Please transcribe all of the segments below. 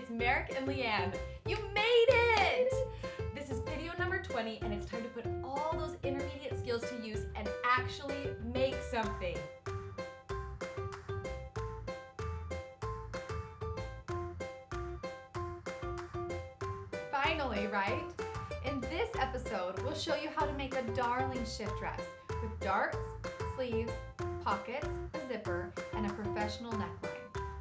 it's Merrick and Leanne. You made it! This is video number 20 and it's time to put all those intermediate skills to use and actually make something. Finally, right? In this episode, we'll show you how to make a darling shift dress with darts, sleeves, pockets, a zipper, and a professional neckline.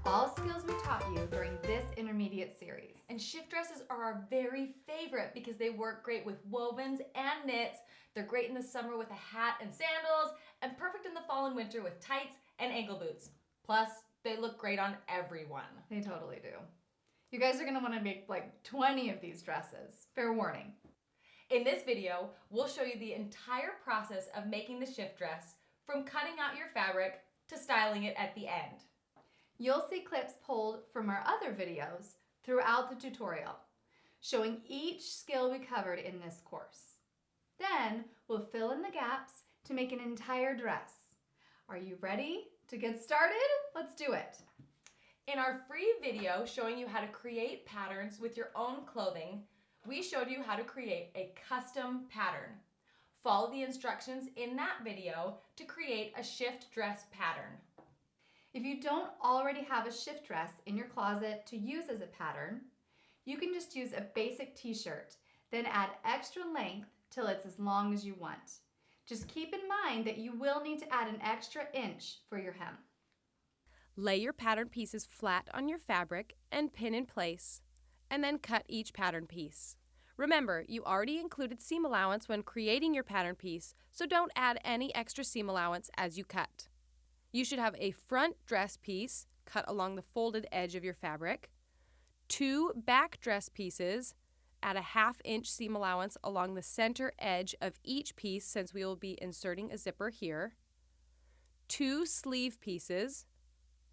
All skills we taught you during this intermediate series. And shift dresses are our very favorite because they work great with wovens and knits. They're great in the summer with a hat and sandals, and perfect in the fall and winter with tights and ankle boots. Plus, they look great on everyone. They totally do. You guys are gonna wanna make like 20 of these dresses. Fair warning. In this video, we'll show you the entire process of making the shift dress, from cutting out your fabric to styling it at the end. You'll see clips pulled from our other videos throughout the tutorial, showing each skill we covered in this course. Then we'll fill in the gaps to make an entire dress. Are you ready to get started? Let's do it. In our free video showing you how to create patterns with your own clothing, we showed you how to create a custom pattern. Follow the instructions in that video to create a shift dress pattern. If you don't already have a shift dress in your closet to use as a pattern, you can just use a basic t-shirt, then add extra length till it's as long as you want. Just keep in mind that you will need to add an extra inch for your hem. Lay your pattern pieces flat on your fabric and pin in place, and then cut each pattern piece. Remember, you already included seam allowance when creating your pattern piece, so don't add any extra seam allowance as you cut. You should have a front dress piece cut along the folded edge of your fabric, 2 back dress pieces at a 1/2 inch seam allowance along the center edge of each piece since we will be inserting a zipper here, 2 sleeve pieces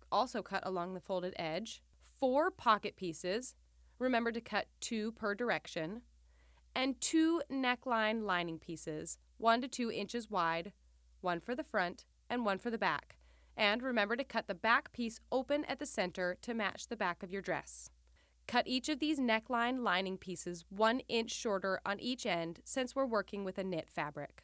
also cut along the folded edge, 4 pocket pieces, remember to cut 2 per direction, and 2 neckline lining pieces, 1 to 2 inches wide, 1 for the front and 1 for the back. And remember to cut the back piece open at the center to match the back of your dress. Cut each of these neckline lining pieces 1 inch shorter on each end since we're working with a knit fabric.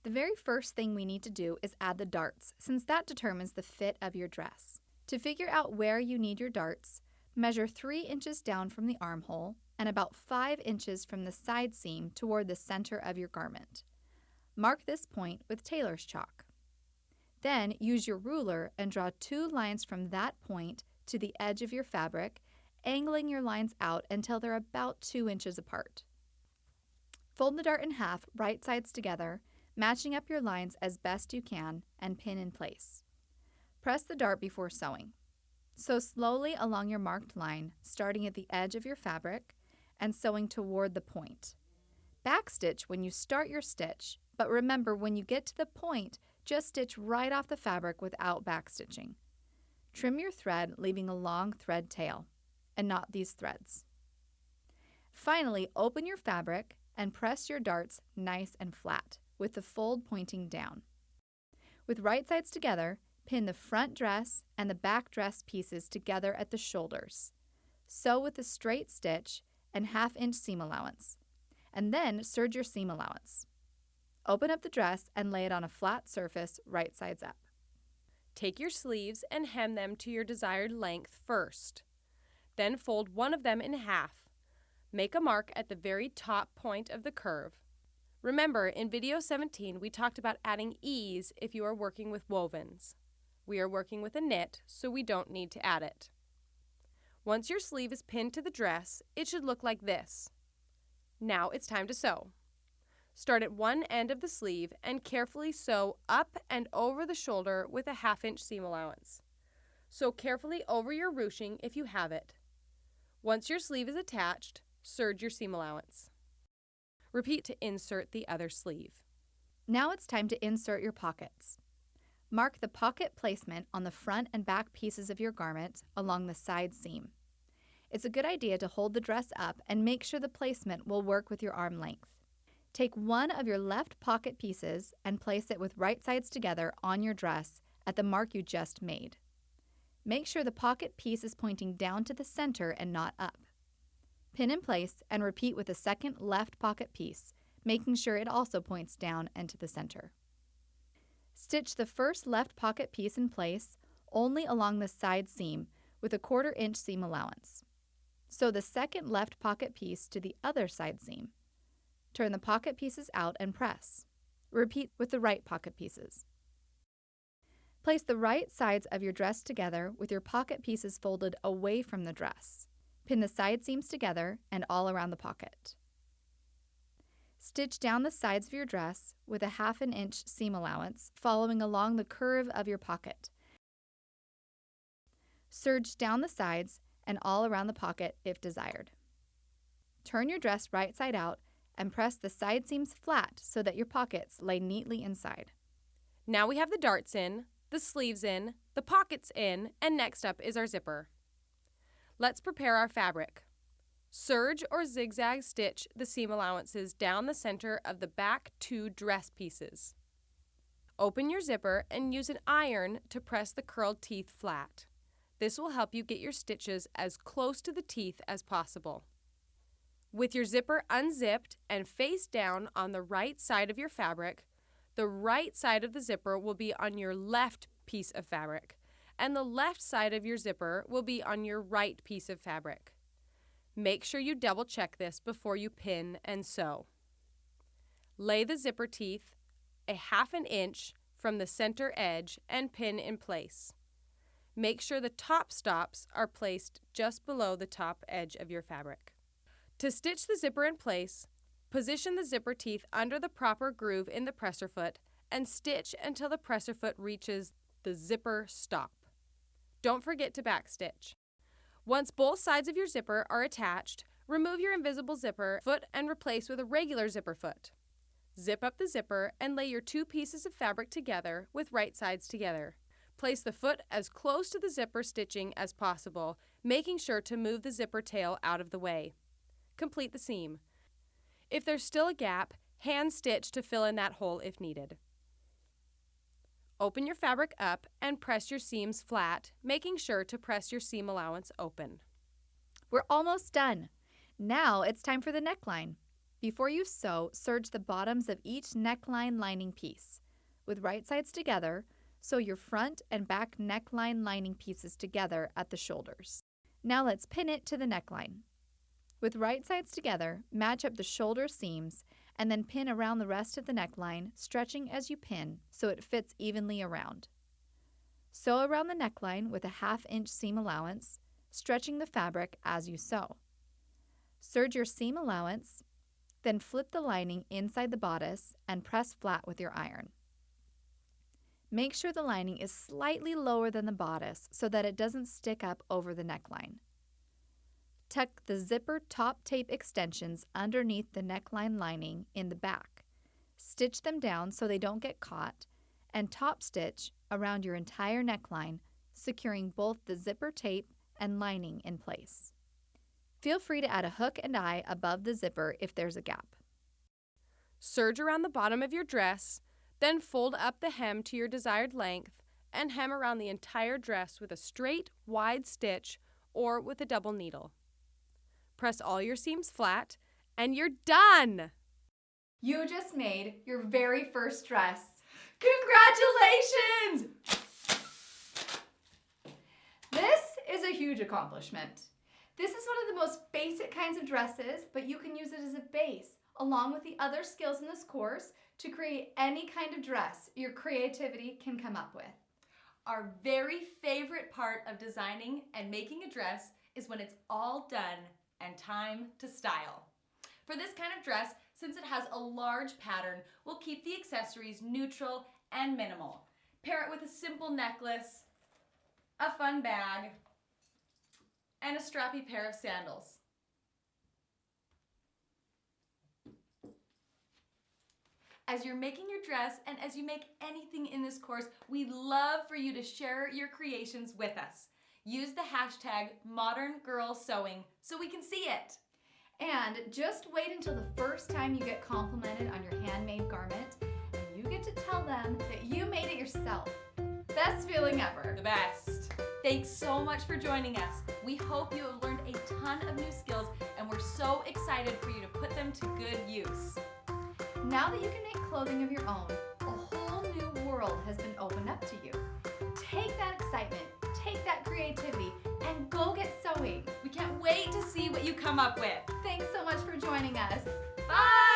The very first thing we need to do is add the darts, since that determines the fit of your dress. To figure out where you need your darts, measure 3 inches down from the armhole and about 5 inches from the side seam toward the center of your garment. Mark this point with tailor's chalk. Then use your ruler and draw 2 lines from that point to the edge of your fabric, angling your lines out until they're about 2 inches apart. Fold the dart in half, right sides together, matching up your lines as best you can, and pin in place. Press the dart before sewing. Sew slowly along your marked line, starting at the edge of your fabric and sewing toward the point. Backstitch when you start your stitch, but remember when you get to the point, just stitch right off the fabric without backstitching. Trim your thread, leaving a long thread tail, and not these threads. Finally, open your fabric and press your darts nice and flat, with the fold pointing down. With right sides together, pin the front dress and the back dress pieces together at the shoulders. Sew with a straight stitch and 1/2 inch seam allowance, and then serge your seam allowance. Open up the dress and lay it on a flat surface, right sides up. Take your sleeves and hem them to your desired length first. Then fold one of them in half. Make a mark at the very top point of the curve. Remember, in video 17, we talked about adding ease if you are working with wovens. We are working with a knit, so we don't need to add it. Once your sleeve is pinned to the dress, it should look like this. Now it's time to sew. Start at one end of the sleeve and carefully sew up and over the shoulder with a 1/2 inch seam allowance. Sew carefully over your ruching if you have it. Once your sleeve is attached, serge your seam allowance. Repeat to insert the other sleeve. Now it's time to insert your pockets. Mark the pocket placement on the front and back pieces of your garment along the side seam. It's a good idea to hold the dress up and make sure the placement will work with your arm length. Take one of your left pocket pieces and place it with right sides together on your dress at the mark you just made. Make sure the pocket piece is pointing down to the center and not up. Pin in place and repeat with the second left pocket piece, making sure it also points down and to the center. Stitch the first left pocket piece in place only along the side seam with a 1/4 inch seam allowance. Sew the second left pocket piece to the other side seam. Turn the pocket pieces out and press. Repeat with the right pocket pieces. Place the right sides of your dress together with your pocket pieces folded away from the dress. Pin the side seams together and all around the pocket. Stitch down the sides of your dress with a 1/2 inch seam allowance, following along the curve of your pocket. Serge down the sides and all around the pocket if desired. Turn your dress right side out and press the side seams flat so that your pockets lay neatly inside. Now we have the darts in, the sleeves in, the pockets in, and next up is our zipper. Let's prepare our fabric. Serge or zigzag stitch the seam allowances down the center of the back 2 dress pieces. Open your zipper and use an iron to press the curled teeth flat. This will help you get your stitches as close to the teeth as possible. With your zipper unzipped and face down on the right side of your fabric, the right side of the zipper will be on your left piece of fabric, and the left side of your zipper will be on your right piece of fabric. Make sure you double check this before you pin and sew. Lay the zipper teeth a 1/2 inch from the center edge and pin in place. Make sure the top stops are placed just below the top edge of your fabric. To stitch the zipper in place, position the zipper teeth under the proper groove in the presser foot and stitch until the presser foot reaches the zipper stop. Don't forget to backstitch. Once both sides of your zipper are attached, remove your invisible zipper foot and replace with a regular zipper foot. Zip up the zipper and lay your 2 pieces of fabric together with right sides together. Place the foot as close to the zipper stitching as possible, making sure to move the zipper tail out of the way. Complete the seam. If there's still a gap, hand stitch to fill in that hole if needed. Open your fabric up and press your seams flat, making sure to press your seam allowance open. We're almost done. Now it's time for the neckline. Before you sew, serge the bottoms of each neckline lining piece. With right sides together, sew your front and back neckline lining pieces together at the shoulders. Now let's pin it to the neckline. With right sides together, match up the shoulder seams and then pin around the rest of the neckline, stretching as you pin so it fits evenly around. Sew around the neckline with a 1/2 inch seam allowance, stretching the fabric as you sew. Serge your seam allowance, then flip the lining inside the bodice and press flat with your iron. Make sure the lining is slightly lower than the bodice so that it doesn't stick up over the neckline. Tuck the zipper top tape extensions underneath the neckline lining in the back. Stitch them down so they don't get caught, and top stitch around your entire neckline, securing both the zipper tape and lining in place. Feel free to add a hook and eye above the zipper if there's a gap. Serge around the bottom of your dress, then fold up the hem to your desired length and hem around the entire dress with a straight, wide stitch or with a double needle. Press all your seams flat, and you're done! You just made your very first dress. Congratulations! This is a huge accomplishment. This is one of the most basic kinds of dresses, but you can use it as a base, along with the other skills in this course, to create any kind of dress your creativity can come up with. Our very favorite part of designing and making a dress is when it's all done and time to style. For this kind of dress, since it has a large pattern, we'll keep the accessories neutral and minimal. Pair it with a simple necklace, a fun bag, and a strappy pair of sandals. As you're making your dress and as you make anything in this course, we'd love for you to share your creations with us. Use the hashtag #ModernGirlSewing so we can see it. And just wait until the first time you get complimented on your handmade garment and you get to tell them that you made it yourself. Best feeling ever. The best. Thanks so much for joining us. We hope you have learned a ton of new skills, and we're so excited for you to put them to good use. Now that you can make clothing of your own, a whole new world has been opened up to you. Take that excitement, take that creativity, and go get sewing. We can't wait to see what you come up with. Thanks so much for joining us. Bye!